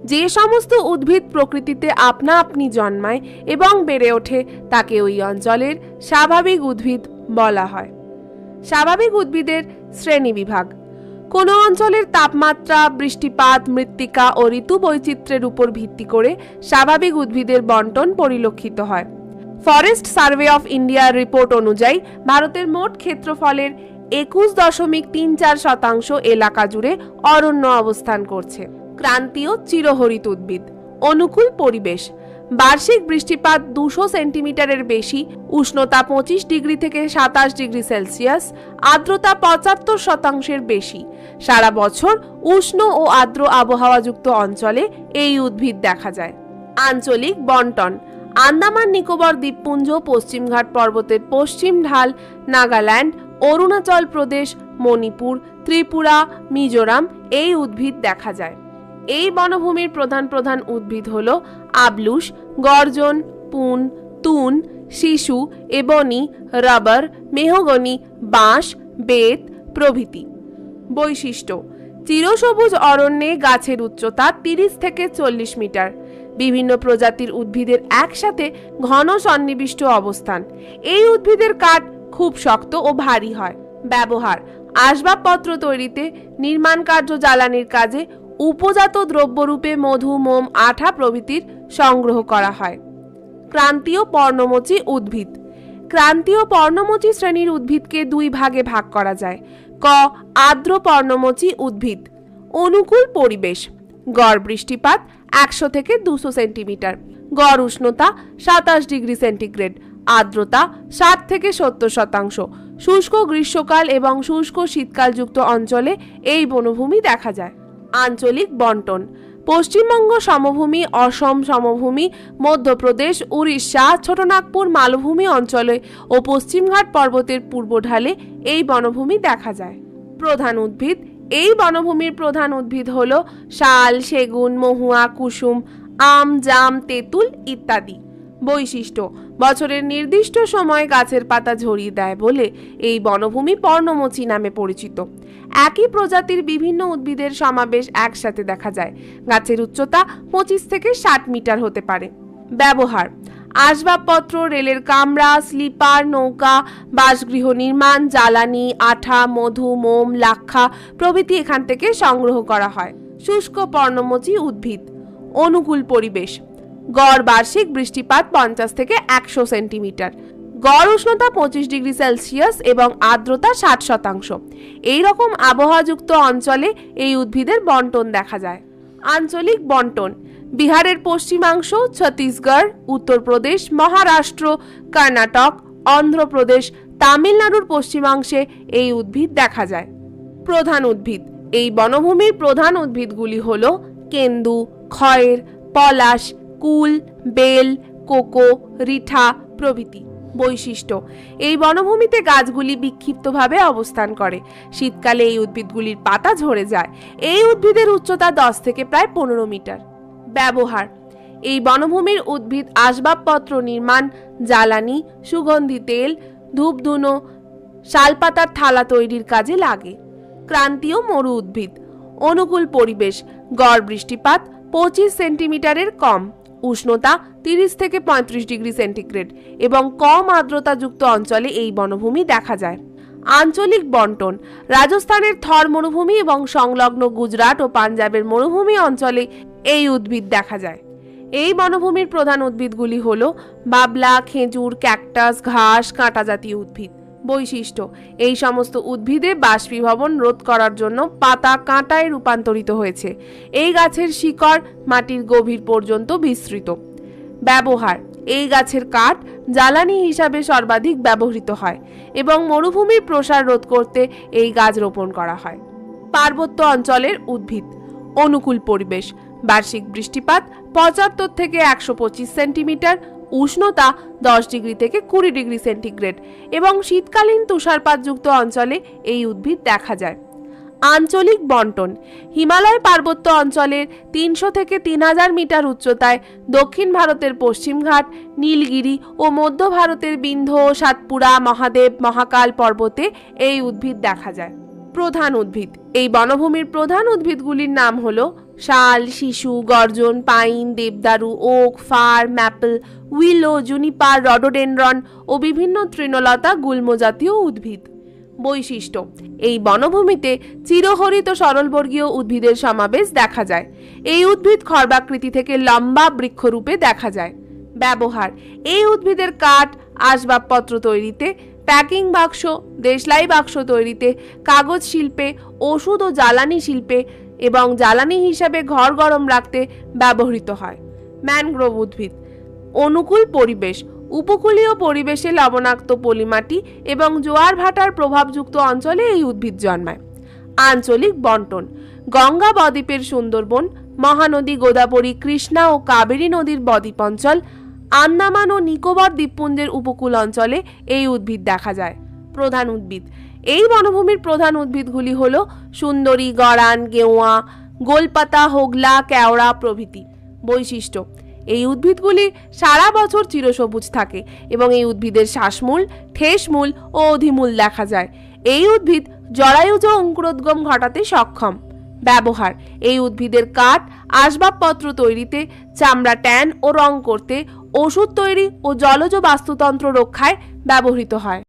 যে সমস্ত উদ্ভিদ প্রকৃতিতে আপনা আপনি জন্মায় এবং বেড়ে ওঠে তাকে ওই অঞ্চলের স্বাভাবিক উদ্ভিদ বলা হয়। স্বাভাবিক উদ্ভিদের শ্রেণীবিভাগ। কোনো অঞ্চলের তাপমাত্রা, বৃষ্টিপাত, মৃত্তিকা ও ঋতু বৈচিত্র্যের উপর ভিত্তি করে স্বাভাবিক উদ্ভিদের বন্টন পরিলক্ষিত হয়। ফরেস্ট সার্ভে অফ ইন্ডিয়ার রিপোর্ট অনুযায়ী ভারতের মোট ক্ষেত্রফলের 21.34% এলাকা জুড়ে অরণ্য অবস্থান করছে। ক্রান্তীয় চিরহরিত উদ্ভিদ। অনুকূল পরিবেশ। বার্ষিক বৃষ্টিপাত 200 সেন্টিমিটারের বেশি, উষ্ণতা 25 ডিগ্রি থেকে 27 ডিগ্রি সেলসিয়াস, আর্দ্রতা 75% বেশি। সারা বছর উষ্ণ ও আর্দ্র আবহাওয়াযুক্ত অঞ্চলে এই উদ্ভিদ দেখা যায়। আঞ্চলিক বন্টন। আন্দামান নিকোবর দ্বীপপুঞ্জ, পশ্চিমঘাট পর্বতের পশ্চিম ঢাল, নাগাল্যান্ড, অরুণাচল প্রদেশ, মণিপুর, ত্রিপুরা, মিজোরাম এই উদ্ভিদ দেখা যায়। এই বনভূমির প্রধান প্রধান উদ্ভিদ হল আবলুস, গর্জন, পুন, তুন, শিশু, এবনি, রাবার, মেহগনি, বাঁশ, বেত প্রভৃতি। বৈশিষ্ট্য। চিরসবুজ অরণ্যে গাছের উচ্চতা 30 থেকে 40 মিটার। বিভিন্ন প্রজাতির উদ্ভিদের একসাথে ঘন সন্নিবিষ্ট অবস্থান। এই উদ্ভিদের কাঠ খুব শক্ত ও ভারী হয়। ব্যবহার। আসবাবপত্র তৈরিতে, নির্মাণ কার্য, জ্বালানির কাজে, উপজাত দ্রব্যরূপে মধু, মোম, আঠা প্রভৃতির সংগ্রহ করা হয়। ক্রান্তীয় পর্ণমোচী উদ্ভিদ। ক্রান্তীয় পর্ণমোচী শ্রেণীর উদ্ভিদকে দুই ভাগে ভাগ করা যায়। ক. আর্দ্র পর্ণমোচী উদ্ভিদ। অনুকূল পরিবেশ। গড় বৃষ্টিপাত 100 থেকে 200 সেন্টিমিটার, গড় উষ্ণতা 27 ডিগ্রি সেন্টিগ্রেড, আর্দ্রতা 60 থেকে 70%। শুষ্ক গ্রীষ্মকাল এবং শুষ্ক শীতকালযুক্ত অঞ্চলে এই বনভূমি দেখা যায়। আঞ্চলিক বন্টন। পশ্চিমবঙ্গ সমভূমি, অসম সমভূমি, মধ্যপ্রদেশ, উড়িষ্যা, ছোটনাগপুর মালভূমি অঞ্চলে ও পশ্চিমঘাট পর্বতের পূর্ব ঢালে এই বনভূমি দেখা যায়। প্রধান উদ্ভিদ। এই বনভূমির প্রধান উদ্ভিদ হল শাল, সেগুন, মহুয়া, কুসুম, আম, জাম, তেঁতুল ইত্যাদি। বৈশিষ্ট্য। বছরের নির্দিষ্ট সময় গাছের পাতা ঝরিয়ে দেয় বলে এই বনভূমি পর্ণমোচী নামে পরিচিত। একই প্রজাতির বিভিন্ন উদ্ভিদের সমাবেশ একসাথে দেখা যায়। গাছের উচ্চতা 25 থেকে 60 মিটার হতে পারে। ব্যবহার। আসবাবপত্র, রেলের কামরা, স্লিপার, নৌকা, বাসগৃহ নির্মাণ, জ্বালানি, আঠা, মধু, মোম, লাক্ষা প্রভৃতি এখান থেকে সংগ্রহ করা হয়। শুষ্ক পর্ণমোচী উদ্ভিদ। অনুকূল পরিবেশ। গড় বার্ষিক বৃষ্টিপাত 50 থেকে 100 সেন্টিমিটার, গড় উষ্ণতা 25 ডিগ্রি সেলসিয়াস এবং আর্দ্রতা 60%। এই রকম আবহাওয়াযুক্ত অঞ্চলে এই উদ্ভিদের বন্টন দেখা যায়। আঞ্চলিক বন্টন। বিহারের পশ্চিমাংশ, ছত্তিশগড়, উত্তরপ্রদেশ, মহারাষ্ট্র, কর্ণাটক, অন্ধ্রপ্রদেশ, তামিলনাড়ুর পশ্চিমাংশে এই উদ্ভিদ দেখা যায়। প্রধান উদ্ভিদ। এই বনভূমির প্রধান উদ্ভিদগুলি হল কেন্দু, খয়ের, পলাশ, কুল, বেল, কোকো, রিঠা প্রভৃতি। বৈশিষ্ট্য। এই বনভূমিতে গাছগুলি বিক্ষিপ্তভাবে অবস্থান করে। শীতকালে এই উদ্ভিদগুলির পাতা ঝরে যায়। এই উদ্ভিদের উচ্চতা 10 থেকে প্রায় 15 মিটার। ব্যবহার। এই বনভূমির উদ্ভিদ আসবাবপত্র নির্মাণ, জ্বালানি, সুগন্ধি তেল, ধূপধুনো, শালপাতার থালা তৈরির কাজে লাগে। ক্রান্তীয় মরু উদ্ভিদ। অনুকূল পরিবেশ। গড় বৃষ্টিপাত 25 সেন্টিমিটারের কম, উষ্ণতা 30 থেকে 35 ডিগ্রি সেন্টিগ্রেড এবং কম আর্দ্রতাযুক্ত অঞ্চলে এই বনভূমি দেখা যায়। আঞ্চলিক বন্টন। রাজস্থানের থর মরুভূমি এবং সংলগ্ন গুজরাট ও পাঞ্জাবের মরুভূমি অঞ্চলে এই উদ্ভিদ দেখা যায়। এই বনভূমির প্রধান উদ্ভিদগুলি হল বাবলা, খেজুর, ক্যাকটাস, ঘাস, কাঁটা জাতীয় উদ্ভিদ। বৈশিষ্ট্য। এই সমস্ত উদ্ভিদে বাষ্পীভবন রোধ করার জন্য পাতা কাঁটায় রূপান্তরিত হয়েছে। এই গাছের শিকড় মাটির গভীর পর্যন্ত বিস্তৃত। ব্যবহার। এই গাছের কাঠ জ্বালানি হিসাবে সর্বাধিক ব্যবহৃত হয় এবং মরুভূমির প্রসার রোধ করতে এই গাছ রোপণ করা হয়। পার্বত্য অঞ্চলের উদ্ভিদ। অনুকূল পরিবেশ। বার্ষিক বৃষ্টিপাত 75 থেকে 125 সেন্টিমিটার, উষ্ণতা 10 ডিগ্রি থেকে 20 ডিগ্রি সেন্টিগ্রেড এবং শীতকালীন তুষারপাতযুক্ত অঞ্চলে এই উদ্ভিদ দেখা যায়। আঞ্চলিক বন্টন। হিমালয় পার্বত্য অঞ্চলের 300 থেকে 3000 মিটার উচ্চতায় দক্ষিণ ভারতের পশ্চিমঘাট, নীলগিরি ও মধ্য ভারতের বিন্ধ্য, সাতপুরা, মহাদেব, মহাকাল পর্বতে এই উদ্ভিদ দেখা যায়। প্রধান উদ্ভিদ। এই বনভূমির প্রধান উদ্ভিদগুলির নাম হল শাল, শিশু, গর্জন, পাইন, দেবদারু, oak, fir, maple, willow, juniper, rhododendron ও বিভিন্ন তৃণলতা, গুল্ম জাতীয় উদ্ভিদ। বৈশিষ্ট্য: এই বনভূমিতে চিরহরিত সরলবর্গীয় উদ্ভিদের সমাবেশ দেখা যায়। এই উদ্ভিদ খর্বাকৃতি থেকে লম্বা বৃক্ষরূপে দেখা যায়। ব্যবহার: এই উদ্ভিদের কাঠ আসবাবপত্র তৈরিতে, প্যাকিং বাক্স, দেশলাই বাক্স তৈরিতে, কাগজ শিল্পে, ওষুধ ও জ্বালানি শিল্পে এবং জ্বালানি হিসাবে ঘর গরম রাখতে ব্যবহৃত হয়। ম্যানগ্রোভ উদ্ভিদ: অনুকূল পরিবেশ, উপকূলীয় পরিবেশে লবণাক্ত পলিমাটি এবং জোয়ার ভাটার প্রভাবযুক্ত অঞ্চলে এই উদ্ভিদ জন্মায়। আঞ্চলিক বন্টন: গঙ্গা বদ্বীপের সুন্দরবন, মহানদী গোদাবরী, কৃষ্ণা ও কাবেরী নদীর বদ্বীপ অঞ্চল, আন্দামান ও নিকোবর দ্বীপপুঞ্জের উপকূল অঞ্চলে এই উদ্ভিদ দেখা যায়। প্রধান উদ্ভিদ: এই বনভূমির প্রধান উদ্ভিদগুলি হল সুন্দরী, গড়ান, গেওয়া, গোলপাতা, হোগলা, কেওড়া প্রভৃতি। বৈশিষ্ট্য: এই উদ্ভিদগুলি সারা বছর চিরসবুজ থাকে এবং এই উদ্ভিদের শ্বাসমূল, ঠেসমূল ও অধিমূল দেখা যায়। এই উদ্ভিদ জরায়ুজ অঙ্কুরোদ্গম ঘটাতে সক্ষম। ব্যবহার: এই উদ্ভিদের কাঠ আসবাবপত্র তৈরিতে, চামড়া ট্যান ও রং করতে, ওষুধ তৈরি ও জলজ বাস্তুতন্ত্র রক্ষায় ব্যবহৃত হয়।